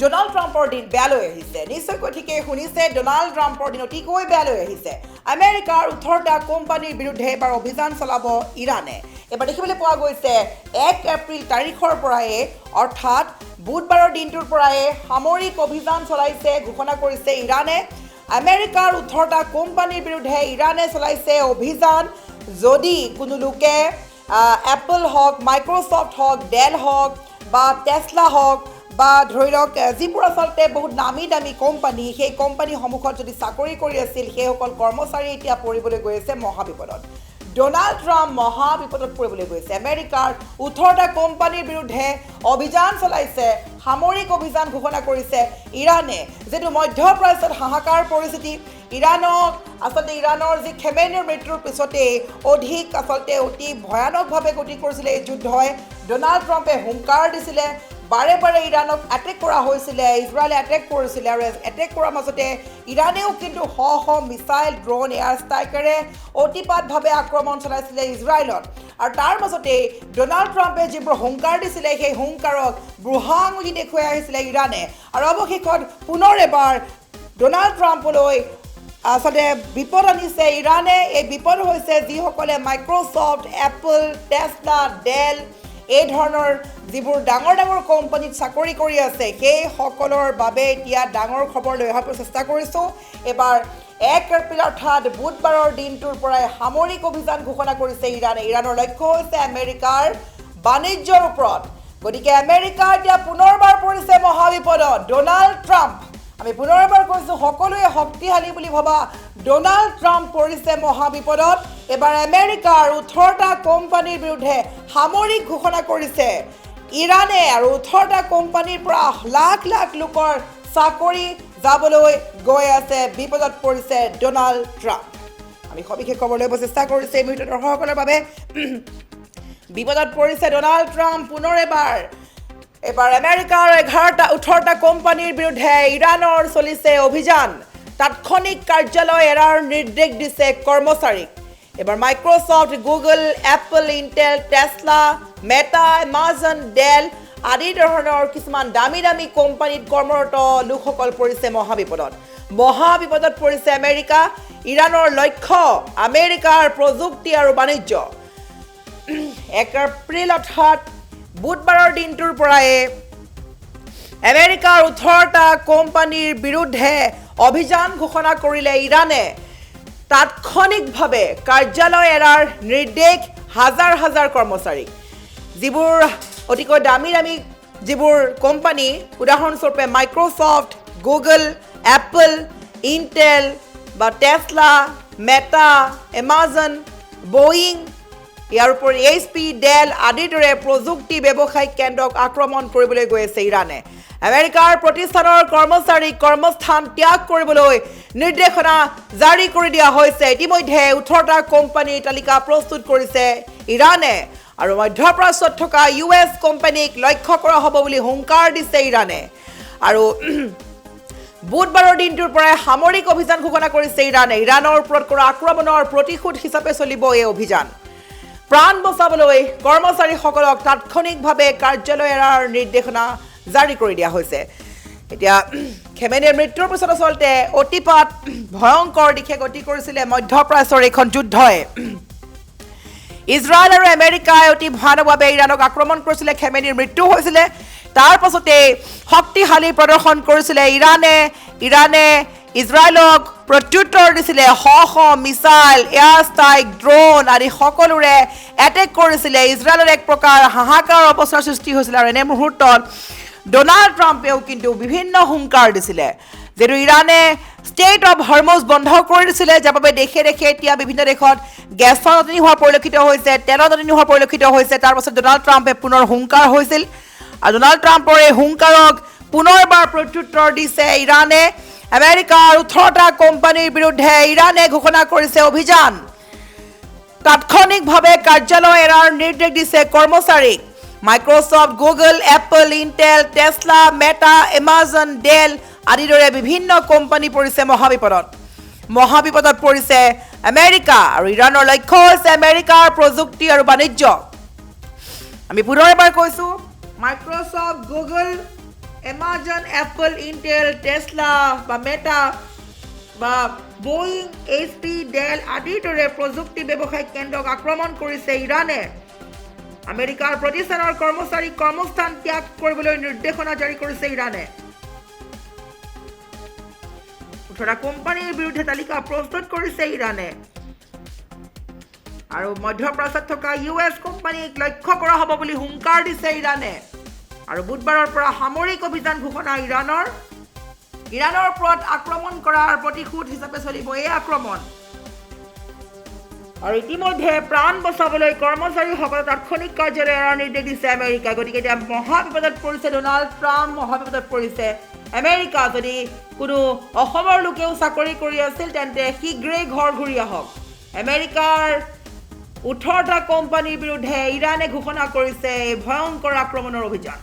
Donald ট্ৰাম্পৰ দিন বেয়ালৈ আহিছে নিশ্চয়কৈ ঠিকেই শুনিছে ডোনাল্ড ট্ৰাম্পৰ দিন অতিকৈ বেয়ালৈ আহিছে আমেৰিকাৰ 18টা কোম্পানীৰ বিৰুদ্ধে এবাৰ অভিযান চলাব ইৰাণে এবাৰ দেখিবলৈ পোৱা গৈছে 1 এপ্ৰিল তাৰিখৰ পৰাই অৰ্থাৎ বুধবাৰৰ দিনটোৰ পৰাই সামৰিক অভিযান চলাইছে ঘোষণা কৰিছে ইৰাণে আমেৰিকাৰ 18টা কোম্পানীৰ বিৰুদ্ধে ইৰাণে চলাইছে অভিযান যদি কোনো লোকে এপল হওক মাইক্ৰ'ছফ্ট হওক ডেল হওক বা টেছলা হওক বা ধৰি লওক যিবোৰ আচলতে বহুত নামী দামী কোম্পানী সেই কোম্পানীসমূহত যদি চাকৰি কৰি আছিল সেইসকল কৰ্মচাৰী এতিয়া পৰিবলৈ গৈ আছে মহাবিপদত ডোনাল্ড ট্ৰাম্প মহাবিপদত পৰিবলৈ গৈছে আমেৰিকাৰ 18টা কোম্পানীৰ বিৰুদ্ধে অভিযান চলাইছে সামৰিক অভিযান ঘোষণা কৰিছে ইৰাণে যিটো মধ্যপ্ৰাচ্যত হাহাকাৰ পৰিস্থিতি ইৰাণক আচলতে ইৰাণৰ যি খেমেনিৰ মৃত্যুৰ পিছতেই অধিক আচলতে অতি ভয়ানকভাৱে গতি কৰিছিলে এই যুদ্ধই ডোনাল্ড ট্ৰাম্পে হুংকাৰ দিছিলে বাৰে বাৰে ইৰাণক এটেক কৰা হৈছিলে ইজৰাইলে এটেক কৰিছিলে আৰু এটেক কৰাৰ মাজতে ইৰাণেও কিন্তু মিছাইল ড্ৰোন এয়াৰ ষ্ট্ৰাইকেৰে অতিপাতভাৱে আক্ৰমণ চলাইছিলে ইজৰাইলত আৰু তাৰ মাজতে ডোনাল্ড ট্ৰাম্পে যিবোৰ হুংকাৰ দিছিলে সেই হুংকাৰক বুঢ়া আঙুলি দেখুৱাই আহিছিলে ইৰাণে আৰু অৱশেষত পুনৰ এবাৰ ডোনাল্ড ট্ৰাম্পলৈ আচলতে বিপদ আনিছে ইৰাণে এই বিপদ হৈছে যিসকলে মাইক্ৰ'ছফ্ট এপল টেছলা ডেল এই ধৰণৰ যিবোৰ ডাঙৰ ডাঙৰ কোম্পানীত চাকৰি কৰি আছে সেইসকলৰ বাবে এতিয়া ডাঙৰ খবৰ লৈ অহাৰ চেষ্টা কৰিছোঁ এবাৰ 1 এপ্ৰিল অৰ্থাৎ বুধবাৰৰ দিনটোৰ পৰাই সামৰিক অভিযান ঘোষণা কৰিছে ইৰাণে ইৰাণৰ লক্ষ্য হৈছে আমেৰিকাৰ বাণিজ্যৰ ওপৰত গতিকে আমেৰিকা এতিয়া পুনৰবাৰ পৰিছে মহাবিপদত ডোনাল্ড ট্ৰাম্প আমি পুনৰবাৰ কৈছোঁ সকলোৱে শক্তিশালী বুলি ভবা ডোনাল্ড ট্ৰাম্প পৰিছে মহাবিপদত এবাৰ আমেৰিকাৰ 18টা কোম্পানীৰ বিৰুদ্ধে সামৰিক ঘোষণা কৰিছে ইৰাণে আৰু 18টা কোম্পানীৰ পৰা লাখ লাখ লোকৰ চাকৰি যাবলৈ গৈ আছে বিপদত পৰিছে ডোনাল্ড ট্ৰাম্প আমি সবিশেষ খবৰ লৈ চেষ্টা কৰিছে এই মুহূৰ্তত দৰ্শকসকলৰ বাবে বিপদত পৰিছে ডোনাল্ড ট্ৰাম্প পুনৰ এবাৰ আমেৰিকাৰ 18টা কোম্পানীৰ বিৰুদ্ধে ইৰাণৰ চলিছে অভিযান তাৎক্ষণিক কাৰ্যালয় এৰাৰ নিৰ্দেশ দিছে কৰ্মচাৰীক এবাৰ Microsoft Google Apple Intel Tesla Meta Amazon Dell আদি ধৰণৰ কিছুমান দামী দামী কোম্পানীত কৰ্মৰত লোকসকল পৰিছে মহাবিপদত পৰিছে আমেৰিকা ইৰাণৰ লক্ষ্য আমেৰিকাৰ প্ৰযুক্তি আৰু বাণিজ্য 1 এপ্ৰিল অৰ্থাৎ বুধবাৰৰ দিনটোৰ পৰাই আমেৰিকাৰ 18টা কোম্পানীৰ বিৰুদ্ধে অভিযান ঘোষণা কৰিলে ইৰাণে তাৎক্ষণিকভাৱে কাৰ্যালয় এৰাৰ নিৰ্দেশ হাজাৰ হাজাৰ কৰ্মচাৰী যিবোৰ অতিকৈ দামী দামী যিবোৰ কোম্পানী উদাহৰণস্বৰূপে মাইক্ৰ'ছফ্ট গুগল এপল ইণ্টেল বা টেছলা মেটা এমাজন বয়িং ইয়াৰ উপৰি HP ডেল আদিৰ দৰে প্ৰযুক্তি ব্যৱসায়িক কেন্দ্ৰক আক্ৰমণ কৰিবলৈ গৈ আছে ইৰাণে আমেৰিকাৰ প্ৰতিষ্ঠানৰ কৰ্মচাৰীক কৰ্মস্থান ত্যাগ কৰিবলৈ নিৰ্দেশনা জাৰি কৰি দিয়া হৈছে ইতিমধ্যে 18টা কোম্পানীৰ তালিকা প্ৰস্তুত কৰিছে ইৰাণে আৰু মধ্যপ্ৰাচ্যত থকা US কোম্পানীক লক্ষ্য কৰা হ'ব বুলি হুংকাৰ দিছে ইৰাণে আৰু বুধবাৰৰ দিনটোৰ পৰাই সামৰিক অভিযান ঘোষণা কৰিছে ইৰাণৰ ওপৰত কৰা আক্ৰমণৰ প্ৰতিশোধ হিচাপে চলিব এই অভিযান প্ৰাণ বচাবলৈ কৰ্মচাৰীসকলক তাৎক্ষণিকভাৱে কাৰ্যালয় এৰাৰ নিৰ্দেশনা জাৰি কৰি দিয়া হৈছে এতিয়া খেমেনিৰ মৃত্যুৰ পিছত আচলতে অতিপাত ভয়ংকৰ দিশে গতি কৰিছিলে মধ্যপ্ৰাচ্যৰ এখন যুদ্ধই ইজৰাইল আৰু আমেৰিকাই অতি ভয়ানকভাৱে ইৰাণক আক্ৰমণ কৰিছিলে খেমেনিৰ মৃত্যু হৈছিলে তাৰ পাছতে শক্তিশালী প্ৰদৰ্শন কৰিছিলে ইৰাণে ইজৰাইলক প্ৰত্যুত্তৰ দিছিলে মিছাইল এয়াৰ ষ্ট্ৰাইক ড্ৰোন আদি সকলোৰে এটেক কৰিছিলে ইজৰাইলৰ এক প্ৰকাৰ হাহাকাৰ অৱস্থাৰ সৃষ্টি হৈছিলে আৰু এনে মুহূৰ্তত ডোনাল্ড ট্ৰাম্পেও কিন্তু বিভিন্ন হুংকাৰ দিছিলে যেটো ইৰাণে ষ্টেট অফ হৰমুজ বন্ধ কৰি দিছিলে যাৰ বাবে দেশে এতিয়া বিভিন্ন দেশত গেছৰ নাটনি হোৱা পৰিলক্ষিত হৈছে তেলৰ নাটনি হোৱা পৰিলক্ষিত হৈছে তাৰ পাছত ডোনাল্ড ট্ৰাম্পে পুনৰ হুংকাৰ হৈছিল আৰু ডোনাল্ড ট্ৰাম্পৰ এই হুংকাৰক পুনৰবাৰ প্ৰত্যুত্তৰ দিছে ইৰাণে আমেৰিকাৰ 18টা কোম্পানীৰ বিৰুদ্ধে ইৰাণে ঘোষণা কৰিছে অভিযান তাৎক্ষণিকভাৱে কাৰ্যালয় এৰাৰ নিৰ্দেশ দিছে কৰ্মচাৰীক Microsoft Google Apple Intel Tesla Meta Amazon Dell আদিৰ দৰে বিভিন্ন কোম্পানী পৰিছে মহাবিপদত পৰিছে আমেৰিকা আৰু ইৰাণৰ লক্ষ্য হৈছে আমেৰিকাৰ প্ৰযুক্তি আৰু বাণিজ্য আমি পুনৰ এবাৰ কৈছোঁ Microsoft Google Amazon, Apple, Intel, Tesla বা মেটা বা বোয়িং, HP, ডেল আদিৰ দৰে প্ৰযুক্তি ব্যৱসায়িক কেন্দ্ৰক আক্ৰমণ কৰিছে ইৰাণে। আমেৰিকাৰ প্ৰতিষ্ঠানৰ কৰ্মচাৰীক কৰ্মস্থান ত্যাগ কৰিবলৈ নিৰ্দেশনা জাৰি কৰিছে ইৰাণে। 18টা কোম্পানীৰ বিৰুদ্ধে তালিকা প্ৰস্তুত কৰিছে ইৰাণে। আৰু মধ্যপ্ৰাচ্যত থকা US কোম্পানীক লক্ষ্য কৰা হ'ব বুলি হুংকাৰ দিছে ইৰাণে। আৰু বুধবাৰৰ পৰা সামৰিক অভিযান ঘোষণা ইৰাণৰ ওপৰত আক্ৰমণ কৰাৰ প্ৰতিশোধ হিচাপে চলিব এই আক্ৰমণ। আৰু ইতিমধ্যে প্ৰাণ বচাবলৈ কৰ্মচাৰীসকলে তাৎক্ষণিক কাৰ্যালয় এৰাৰ নিৰ্দেশ দিছে আমেৰিকাই। গতিকে এতিয়া মহাবিপদত পৰিছে ডনাল্ড ট্ৰাম্প, মহাবিপদত পৰিছে আমেৰিকা। যদি কোনো অসমৰ লোকেও চাকৰি কৰি আছিল তেন্তে শীঘ্ৰেই ঘৰ ঘূৰি আহক। আমেৰিকাৰ 18টা কোম্পানীৰ বিৰুদ্ধে ইৰাণে ঘোষণা কৰিছে এই ভয়ংকৰ আক্ৰমণৰ অভিযান।